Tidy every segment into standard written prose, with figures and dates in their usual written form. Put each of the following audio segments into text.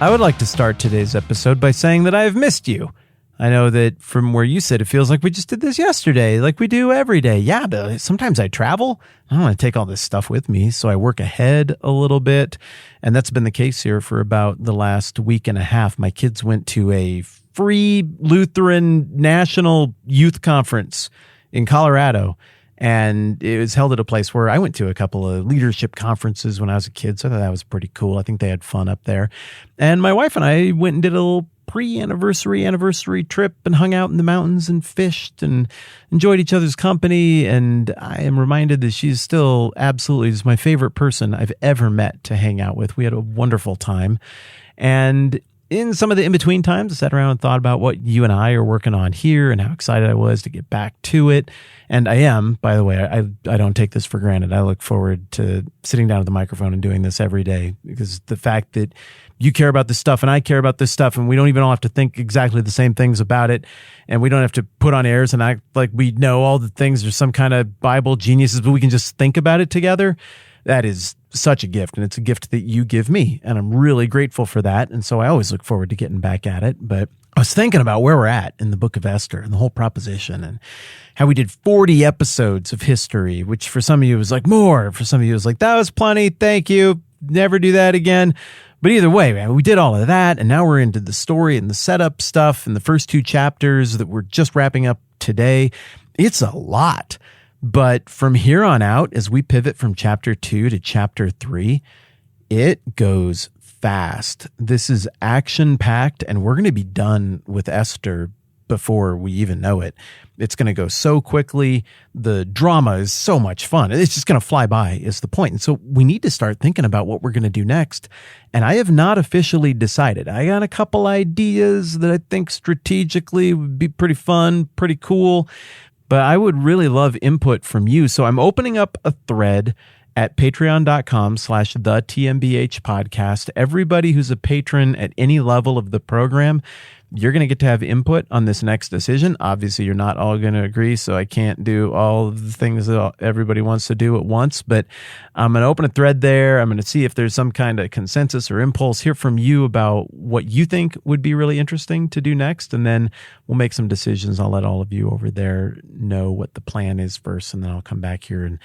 I would like to start today's episode by saying that I have missed you. I know that from where you sit, it feels like we just did this yesterday, like we do every day. Yeah, but sometimes I travel. I don't want to take all this stuff with me, so I work ahead a little bit. And that's been the case here for about the last week and a half. My kids went to a free Lutheran National Youth Conference in Colorado. And it was held at a place where I went to a couple of leadership conferences when I was a kid. So I thought that was pretty cool. I think they had fun up there. And my wife and I went and did a little anniversary trip and hung out in the mountains and fished and enjoyed each other's company. And I am reminded that she's still absolutely just my favorite person I've ever met to hang out with. We had a wonderful time. And in some of the in-between times, I sat around and thought about what you and I are working on here and how excited I was to get back to it. And I am, by the way, I don't take this for granted. I look forward to sitting down at the microphone and doing this every day, because the fact that you care about this stuff and I care about this stuff, and we don't even all have to think exactly the same things about it, and we don't have to put on airs and act like we know all the things or some kind of Bible geniuses, but we can just think about it together. That is such a gift, and it's a gift that you give me, and I'm really grateful for that. And so I always look forward to getting back at it. But I was thinking about where we're at in the book of Esther and the whole proposition, and how we did 40 episodes of history, which for some of you was like more, for some of you was like, that was plenty, thank you, never do that again. But either way, man, we did all of that, and now we're into the story and the setup stuff and the first two chapters that we're just wrapping up today. It's a lot. But from here on out, as we pivot from chapter 2 to chapter 3, it goes fast. This is action-packed, and we're going to be done with Esther before we even know it. It's going to go so quickly. The drama is so much fun. It's just going to fly by is the point. And so we need to start thinking about what we're going to do next. And I have not officially decided. I got a couple ideas that I think strategically would be pretty fun, pretty cool. But I would really love input from you. So I'm opening up a thread at patreon.com/thetmbh podcast. Everybody who's a patron at any level of the program, you're going to get to have input on this next decision. Obviously, you're not all going to agree, so I can't do all of the things that everybody wants to do at once. But I'm going to open a thread there. I'm going to see if there's some kind of consensus or impulse, hear from you about what you think would be really interesting to do next. And then we'll make some decisions. I'll let all of you over there know what the plan is first, and then I'll come back here and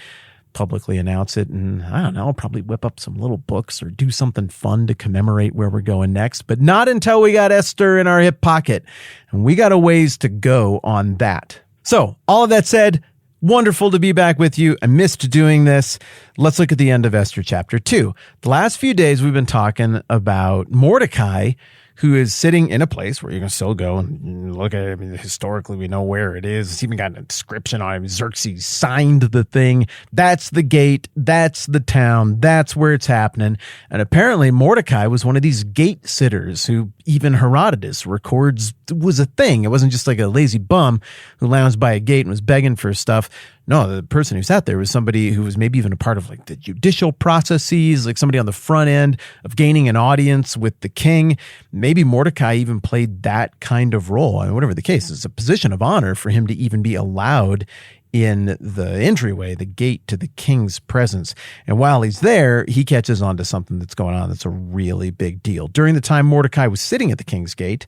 publicly announce it. And I don't know, I'll probably whip up some little books or do something fun to commemorate where we're going next, but not until we got Esther in our hip pocket. And we got a ways to go on that. So all of that said, wonderful to be back with you. I missed doing this. Let's look at the end of Esther chapter 2. The last few days we've been talking about Mordecai, who is sitting in a place where you can still go and look at it. I mean, historically, we know where it is. It's even got an inscription on it. Xerxes signed the thing. That's the gate. That's the town. That's where it's happening. And apparently, Mordecai was one of these gate sitters who even Herodotus records was a thing. It wasn't just like a lazy bum who lounged by a gate and was begging for stuff. No, the person who sat there was somebody who was maybe even a part of like the judicial processes, like somebody on the front end of gaining an audience with the king. Maybe Mordecai even played that kind of role. I mean, whatever the case, it's a position of honor for him to even be allowed in the entryway, the gate to the king's presence. And while he's there, he catches on to something that's going on that's a really big deal. During the time Mordecai was sitting at the king's gate,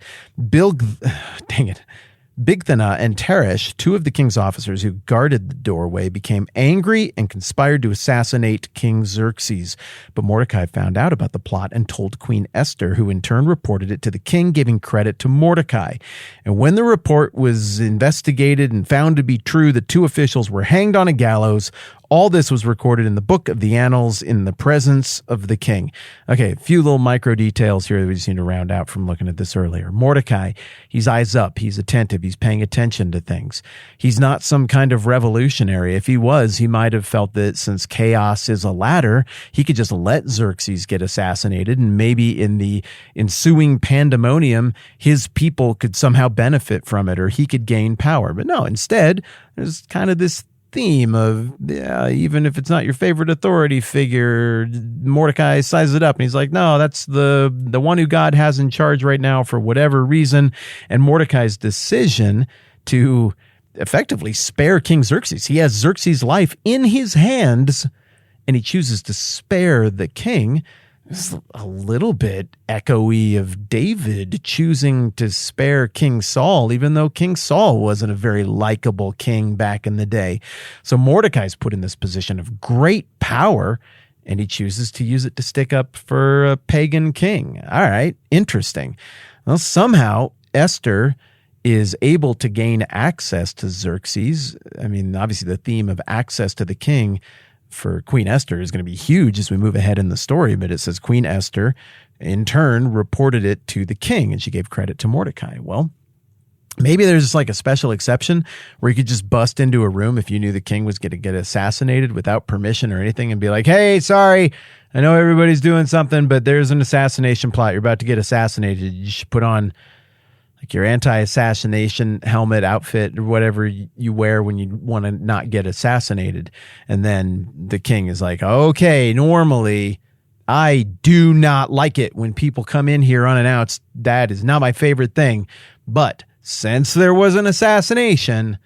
Bigthana and Teresh, two of the king's officers who guarded the doorway, became angry and conspired to assassinate King Xerxes. But Mordecai found out about the plot and told Queen Esther, who in turn reported it to the king, giving credit to Mordecai. And when the report was investigated and found to be true, the two officials were hanged on a gallows. All this was recorded in the book of the annals in the presence of the king. Okay, a few little micro details here that we just need to round out from looking at this earlier. Mordecai, he's eyes up, he's attentive, he's paying attention to things. He's not some kind of revolutionary. If he was, he might have felt that since chaos is a ladder, he could just let Xerxes get assassinated, and maybe in the ensuing pandemonium, his people could somehow benefit from it, or he could gain power. But no, instead, there's kind of this theme of, even if it's not your favorite authority figure, Mordecai sizes it up and he's like, no, that's the one who God has in charge right now for whatever reason. And Mordecai's decision to effectively spare King Xerxes, he has Xerxes' life in his hands and he chooses to spare the king. It's a little bit echoey of David choosing to spare King Saul, even though King Saul wasn't a very likable king back in the day. So Mordecai's put in this position of great power, and he chooses to use it to stick up for a pagan king. All right, interesting. Well, somehow Esther is able to gain access to Xerxes. I mean, obviously the theme of access to the king for Queen Esther is going to be huge as we move ahead in the story, but it says Queen Esther in turn reported it to the king, and she gave credit to Mordecai. Well, maybe there's like a special exception where you could just bust into a room if you knew the king was going to get assassinated without permission or anything and be like, hey, sorry, I know everybody's doing something, but there's an assassination plot. You're about to get assassinated. You should put on like your anti-assassination helmet outfit or whatever you wear when you want to not get assassinated. And then the king is like, okay, normally I do not like it when people come in here unannounced. That is not my favorite thing. But since there was an assassination,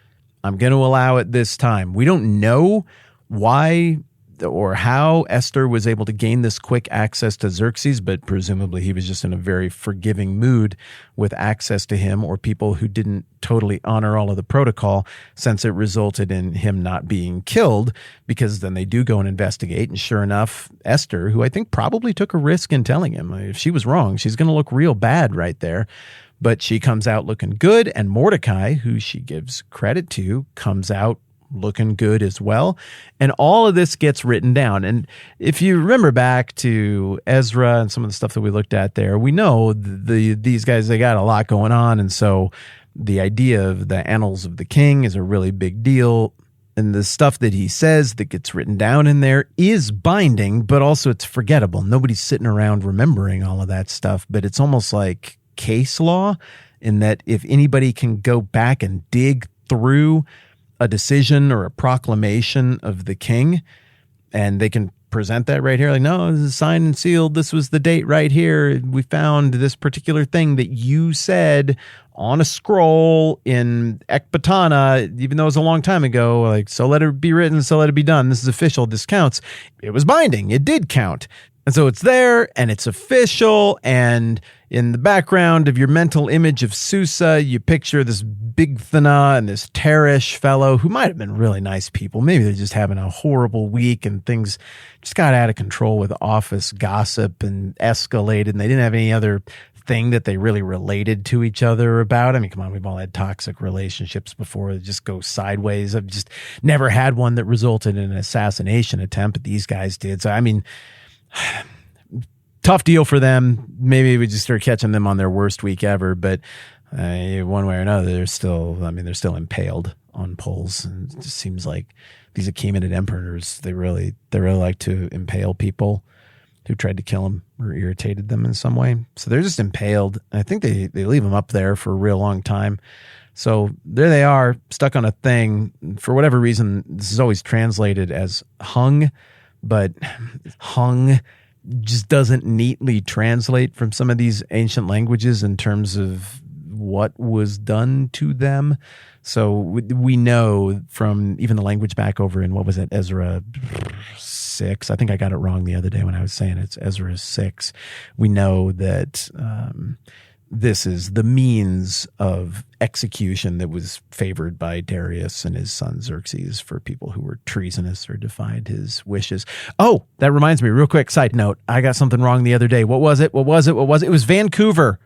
I'm going to allow it this time. We don't know why or how Esther was able to gain this quick access to Xerxes, but presumably he was just in a very forgiving mood with access to him, or people who didn't totally honor all of the protocol, since it resulted in him not being killed, because then they do go and investigate. And sure enough, Esther, who I think probably took a risk in telling him, if she was wrong, she's going to look real bad right there. But she comes out looking good, and Mordecai, who she gives credit to, comes out looking good as well. And all of this gets written down. And if you remember back to Ezra and some of the stuff that we looked at there, we know these guys, they got a lot going on. And so the idea of the annals of the king is a really big deal. And the stuff that he says that gets written down in there is binding, but also it's forgettable. Nobody's sitting around remembering all of that stuff, but it's almost like case law in that if anybody can go back and dig through a decision or a proclamation of the king, and they can present that right here, like, no, this is signed and sealed. This was the date right here. We found this particular thing that you said on a scroll in Ecbatana, even though it was a long time ago, like, so let it be written, so let it be done. This is official. This counts. It was binding. It did count. And so it's there and it's official. And in the background of your mental image of Susa, you picture this Bigthana and this Teresh fellow who might have been really nice people. Maybe they're just having a horrible week and things just got out of control with office gossip and escalated, and they didn't have any other thing that they really related to each other about. I mean, come on, we've all had toxic relationships before that just go sideways. I've just never had one that resulted in an assassination attempt, but these guys did. So, I mean, tough deal for them. Maybe we just start catching them on their worst week ever, but one way or another, they're still impaled on poles. And it just seems like these Achaemenid emperors, they really like to impale people who tried to kill them or irritated them in some way. So they're just impaled. And I think they leave them up there for a real long time. So there they are, stuck on a thing. For whatever reason, this is always translated as hung, but hung just doesn't neatly translate from some of these ancient languages in terms of what was done to them. So we know from even the language back over in, what was it, Ezra 6? I think I got it wrong the other day when I was saying it's Ezra 6. We know that this is the means of execution that was favored by Darius and his son Xerxes for people who were treasonous or defied his wishes. Oh, that reminds me, real quick side note. I got something wrong the other day. What was it? It was Vancouver.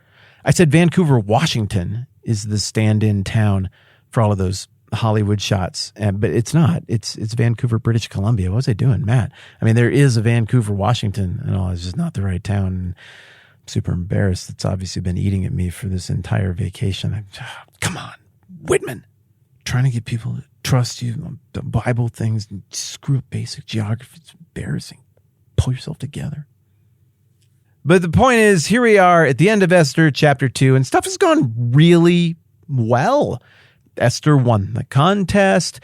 I said Vancouver, Washington is the stand-in town for all of those Hollywood shots, but it's not. It's Vancouver, British Columbia. What was I doing, Matt? I mean, there is a Vancouver, Washington, and all. It's just not the right town. Super embarrassed. It's obviously been eating at me for this entire vacation. Come on, Whitman, trying to get people to trust you on the Bible things and screw up basic geography. It's embarrassing. Pull yourself together. But the point is, here we are at the end of Esther chapter 2, and stuff has gone really well. Esther won the contest.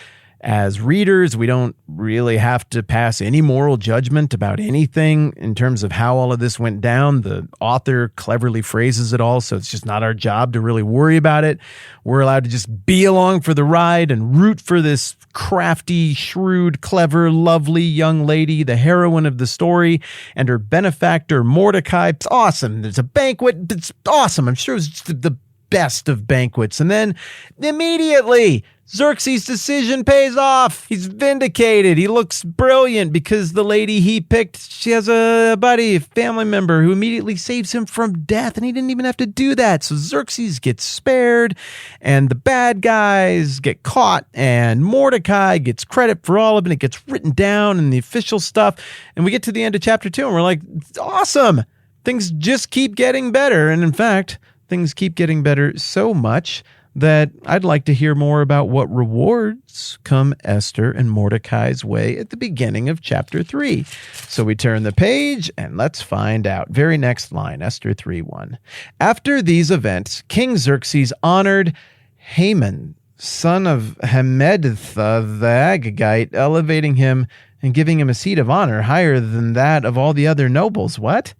As readers, we don't really have to pass any moral judgment about anything in terms of how all of this went down. The author cleverly phrases it all, so it's just not our job to really worry about it. We're allowed to just be along for the ride and root for this crafty, shrewd, clever, lovely young lady, the heroine of the story, and her benefactor, Mordecai. It's awesome. There's a banquet. It's awesome. I'm sure it's the best of banquets. And then immediately, Xerxes' decision pays off. He's vindicated. He looks brilliant because the lady he picked, she has a buddy, a family member who immediately saves him from death, and he didn't even have to do that. So Xerxes gets spared, and the bad guys get caught, and Mordecai gets credit for all of it. It gets written down in the official stuff, and we get to the end of chapter 2, and we're like, it's awesome. Things just keep getting better, and in fact, things keep getting better so much that I'd like to hear more about what rewards come Esther and Mordecai's way at the beginning of chapter 3. So we turn the page and let's find out. Very next line, Esther 3:1. After these events, King Xerxes honored Haman, son of Hammedatha the Agagite, elevating him and giving him a seat of honor higher than that of all the other nobles. What?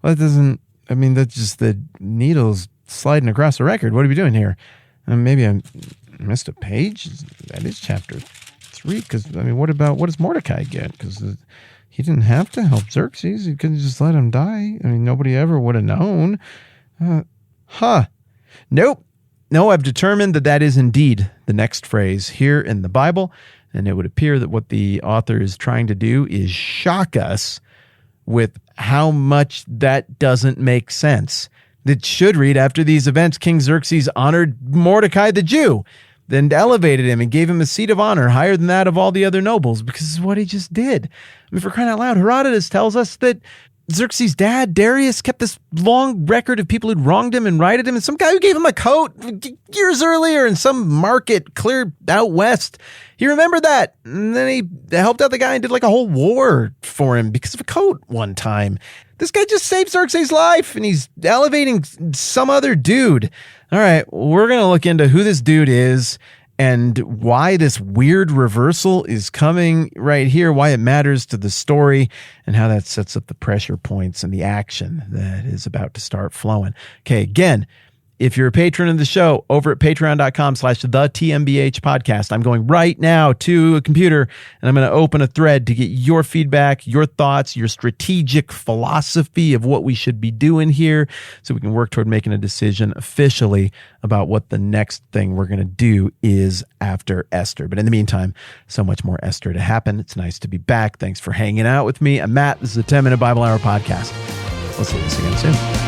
Well, that's just the needles sliding across the record. What are we doing here? Maybe I missed a page. That is chapter 3. Because, what does Mordecai get? Because he didn't have to help Xerxes. He couldn't just let him die. Nobody ever would have known. Nope. No, I've determined that is indeed the next phrase here in the Bible. And it would appear that what the author is trying to do is shock us with how much that doesn't make sense. It should read, after these events, King Xerxes honored Mordecai the Jew, then elevated him and gave him a seat of honor higher than that of all the other nobles, because this is what he just did. For crying out loud, Herodotus tells us that Xerxes' dad, Darius, kept this long record of people who'd wronged him and righted him, and some guy who gave him a coat years earlier in some market clear out west. He remembered that, and then he helped out the guy and did like a whole war for him because of a coat one time. This guy just saved Xerxes' life, and he's elevating some other dude. All right, we're going to look into who this dude is and why this weird reversal is coming right here, why it matters to the story, and how that sets up the pressure points and the action that is about to start flowing. Okay, again, if you're a patron of the show, over at patreon.com/thetmbh podcast, I'm going right now to a computer and I'm going to open a thread to get your feedback, your thoughts, your strategic philosophy of what we should be doing here so we can work toward making a decision officially about what the next thing we're going to do is after Esther. But in the meantime, so much more Esther to happen. It's nice to be back. Thanks for hanging out with me. I'm Matt. This is the 10-Minute Bible Hour podcast. We'll see this again soon.